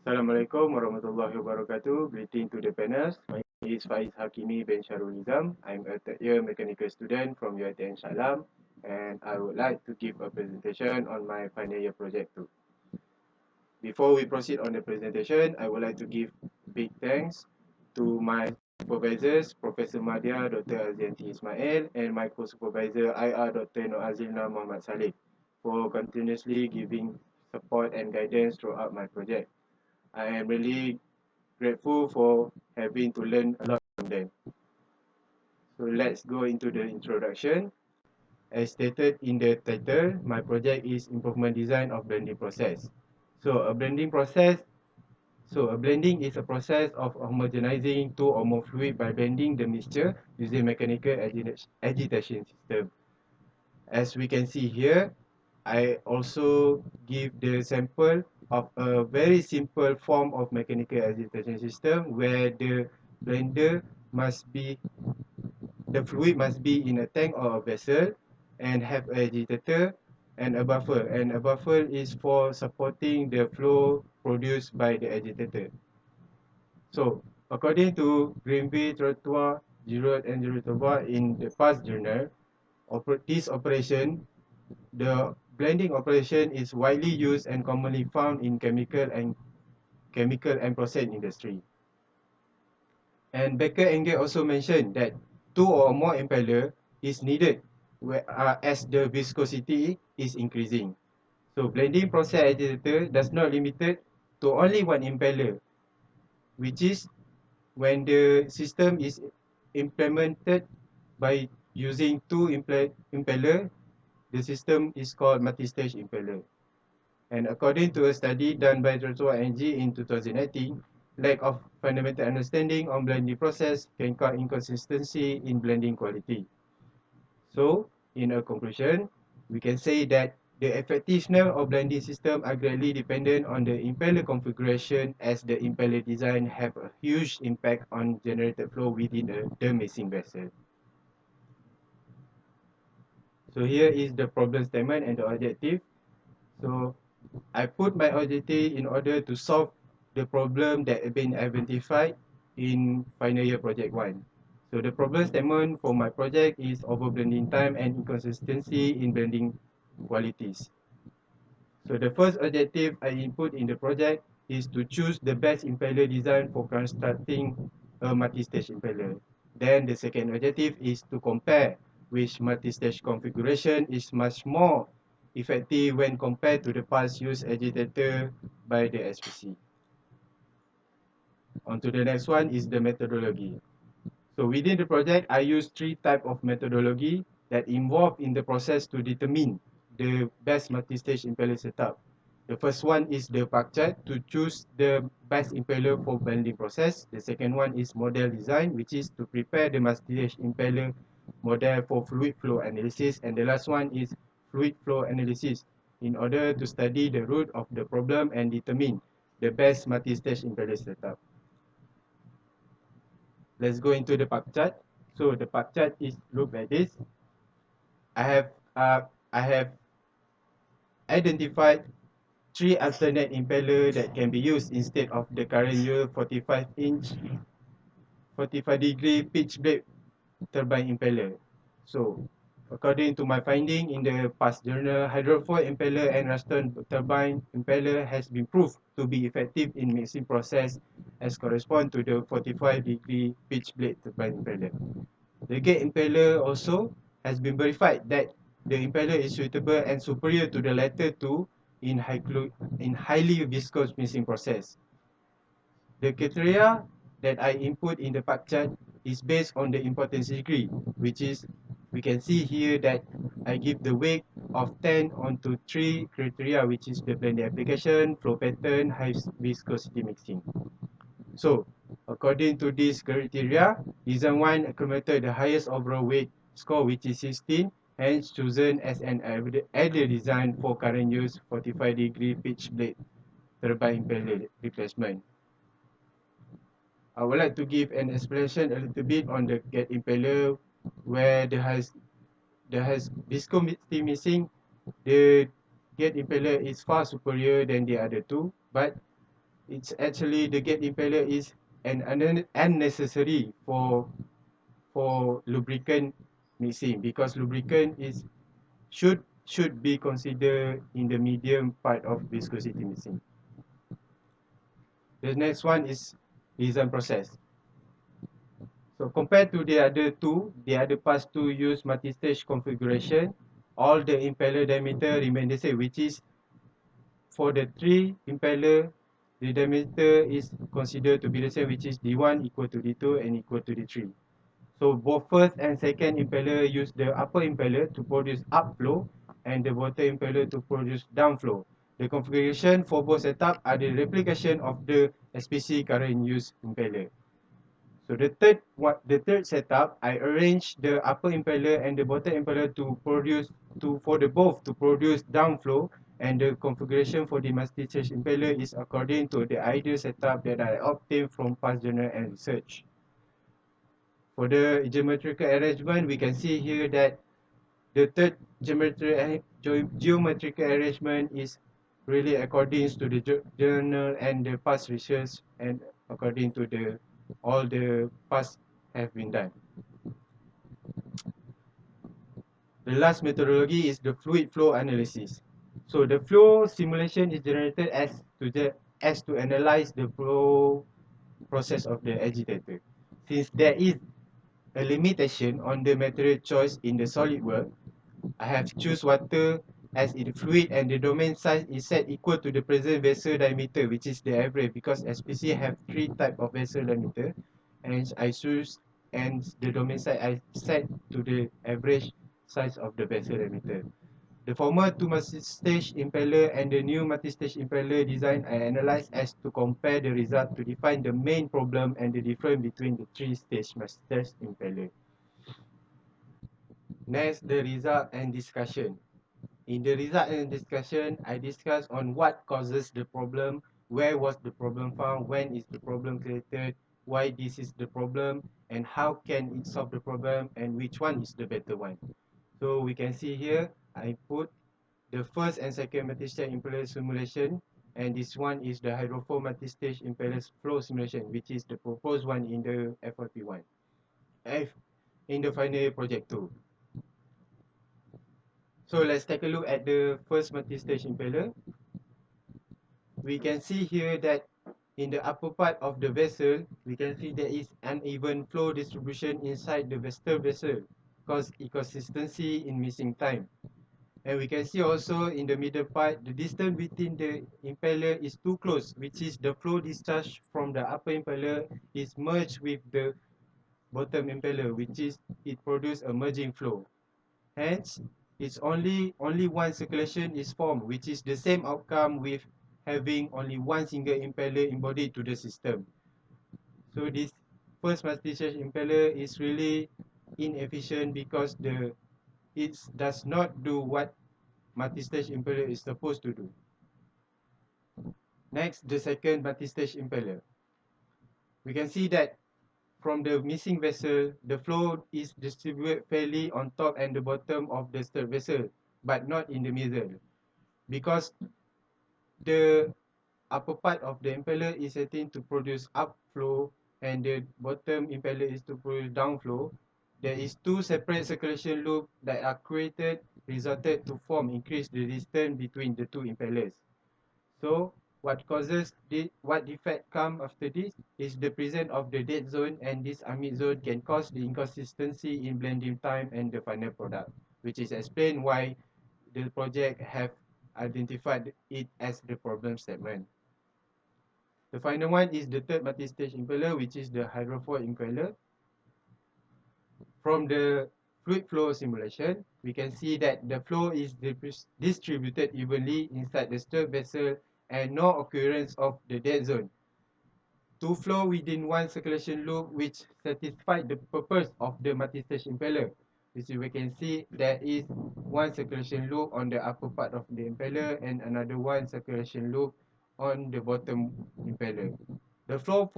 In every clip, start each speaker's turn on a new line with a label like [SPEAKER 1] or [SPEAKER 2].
[SPEAKER 1] Assalamualaikum warahmatullahi wabarakatuh. Greeting to the panels. My name is Faiz Hakimi bin Sharulizam. I'm a third year mechanical student from UiTM Shalam, and I would like to give a presentation on my final year project too. Before we proceed on the presentation, I would like to give big thanks to my supervisors, Professor Madya, Dr. Azianti Ismail, and my co-supervisor IR Dr. Azlina Muhammad Salleh for continuously giving support and guidance throughout my project. I am really grateful for having to learn a lot from them. So let's go into the introduction. As stated in the title, my project is improvement design of blending process. So a blending is a process of homogenizing two or more fluid by blending the mixture using mechanical agitation system. As we can see here, I also give the sample of a very simple form of mechanical agitation system where blender must be the fluid must be in a tank or a vessel and have an agitator and a buffer. And a buffer is for supporting the flow produced by the agitator. So, according to Greenby, Trottoir, Giroud, and Giroud in the past journal, this operation, the blending operation is widely used and commonly found in chemical and process industry. And Becker and Gay also mentioned that two or more impeller is needed as the viscosity is increasing. So blending process agitator does not limited to only one impeller, which is when the system is implemented by using two impeller, the system is called multi-stage impeller. And according to a study done by Joshua and G in 2018, lack of fundamental understanding on blending process can cause inconsistency in blending quality. So, in a conclusion, we can say that the effectiveness of blending system are greatly dependent on the impeller configuration, as the impeller design have a huge impact on generated flow within the mixing vessel. So here is the problem statement and the objective. So I put my objective in order to solve the problem that have been identified in final year project 1. So the problem statement for my project is overblending time and inconsistency in blending qualities. So the first objective I input in the project is to choose the best impeller design for constructing a multi-stage impeller. Then the second objective is to compare which multi-stage configuration is much more effective when compared to the past used agitator by the SPC. On to the next one is the methodology. So within the project, I use three types of methodology that involved in the process to determine the best multi-stage impeller setup. The first one is the park chart to choose the best impeller for blending process. The second one is model design, which is to prepare the multi-stage impeller model for fluid flow analysis. And the last one is fluid flow analysis in order to study the root of the problem and determine the best multi-stage impeller setup. Let's go into the pie chart. So the pie chart is look like this. I have uh, I have identified three alternate impeller that can be used instead of the current year 45-degree pitch blade turbine impeller. So according to my finding in the past journal, hydrofoil impeller and Ruston turbine impeller has been proved to be effective in mixing process as correspond to the 45-degree pitch blade turbine impeller. The gate impeller also has been verified that the impeller is suitable and superior to the latter two in highly viscous mixing process. The criteria that I input in the pie chart is based on the importance degree, which is we can see here that I give the weight of 10 onto 3 criteria, which is the blending application, flow pattern, high viscosity mixing. So, according to this criteria, design 1 accumulated the highest overall weight score, which is 16, hence chosen as an ideal design for current use 45-degree pitch blade turbine impeller replacement. I would like to give an explanation a little bit on the gate impeller where there has viscosity missing. The gate impeller is far superior than the other two, but it's actually the gate impeller is an unnecessary for lubricant mixing, because lubricant is should be considered in the medium part of viscosity mixing. The next one is design process. So compared to the other two, the other past two use multi-stage configuration. All the impeller diameter remain the same, which is for the three impeller, the diameter is considered to be the same, which is D1 equal to D2 and equal to D3. So both first and second impeller use the upper impeller to produce upflow and the bottom impeller to produce downflow. The configuration for both setup are the replication of the SPC current use impeller. So the third setup, I arrange the upper impeller and the bottom impeller to produce for the both to produce downflow, and the configuration for the multi-stage impeller is according to the ideal setup that I obtained from past journal and research. For the geometrical arrangement, we can see here that the third geometrical arrangement is really according to the journal and the past research, and according to the all the past have been done. The last methodology is the fluid flow analysis. So the flow simulation is generated as to analyze the flow process of the agitator. Since there is a limitation on the material choice in the solid work, I have choose water as in fluid, and the domain size is set equal to the present vessel diameter, which is the average, because SPC have three type of vessel diameter, and I choose, and the domain size I set to the average size of the vessel diameter. The former two multi-stage impeller and the new multi-stage impeller design I analyzed as to compare the result to define the main problem and the difference between the three-stage multi-stage impeller. Next, the result and discussion. In the result and discussion, I discuss on what causes the problem, where was the problem found, when is the problem created, why this is the problem, and how can it solve the problem, and which one is the better one. So we can see here, I put the first and second multi-stage impeller simulation, and this one is the hydrophore multi-stage impeller flow simulation, which is the proposed one in the FRP1. In the final year project 2. So let's take a look at the first multi-stage impeller. We can see here that in the upper part of the vessel, we can see there is uneven flow distribution inside the vessel, cause inconsistency in missing time. And we can see also in the middle part, the distance between the impeller is too close, which is the flow discharge from the upper impeller is merged with the bottom impeller, which is it produces a merging flow. Hence, it's only one circulation is formed, which is the same outcome with having only one single impeller embodied to the system. So this first multi-stage impeller is really inefficient because it does not do what multi-stage impeller is supposed to do. Next, the second multi-stage impeller. We can see that from the missing vessel, the flow is distributed fairly on top and the bottom of the stirred vessel, but not in the middle. Because the upper part of the impeller is setting to produce upflow and the bottom impeller is to produce downflow, there is two separate circulation loops that are created, resulted to form increase the distance between the two impellers. So what defect come after this is the presence of the dead zone, and this amide zone can cause the inconsistency in blending time and the final product, which is explained why the project have identified it as the problem statement. The final one is the third multi-stage impeller, which is the hydrophore impeller. From the fluid flow simulation, we can see that the flow is distributed evenly inside the stirred vessel and no occurrence of the dead zone. To flow within one circulation loop which satisfies the purpose of the multi-stage impeller. Which we can see there is one circulation loop on the upper part of the impeller and another one circulation loop on the bottom impeller. The flow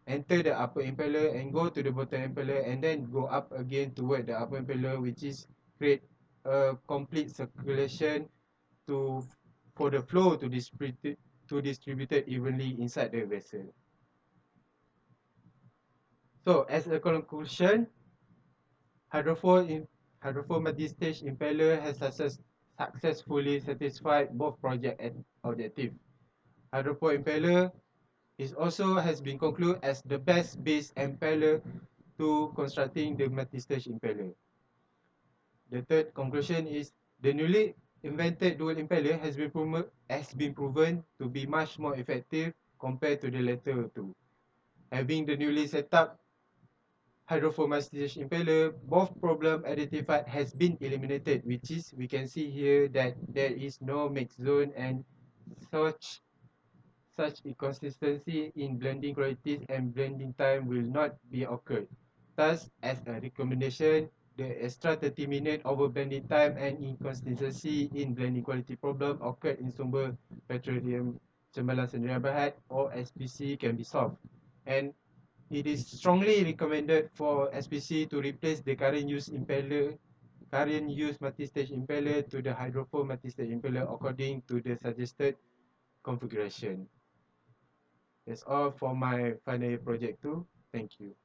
[SPEAKER 1] enter the upper impeller and go to the bottom impeller and then go up again toward the upper impeller, which is create a complete circulation to for the flow to distributed evenly inside the vessel. So as a conclusion, hydrofoil multi-stage impeller has successfully satisfied both project and objective. Hydrofoil impeller has been concluded as the best base impeller to constructing the multi-stage impeller. The third conclusion is the newly invented dual impeller has been proven to be much more effective compared to the latter two. Having the newly set up hydroformation impeller, both problem identified has been eliminated, which is we can see here that there is no mix zone and such inconsistency in blending qualities and blending time will not be occurred. Thus, as a recommendation, the extra 30 minute over blending time and inconsistency in blending quality problem occurred in sumber petroleum Cembalan Sdn Bhd or SPC can be solved. And it is strongly recommended for SPC to replace the current use multi-stage impeller to the hydrofoil multi-stage impeller according to the suggested configuration. That's all for my final year project 2. Thank you.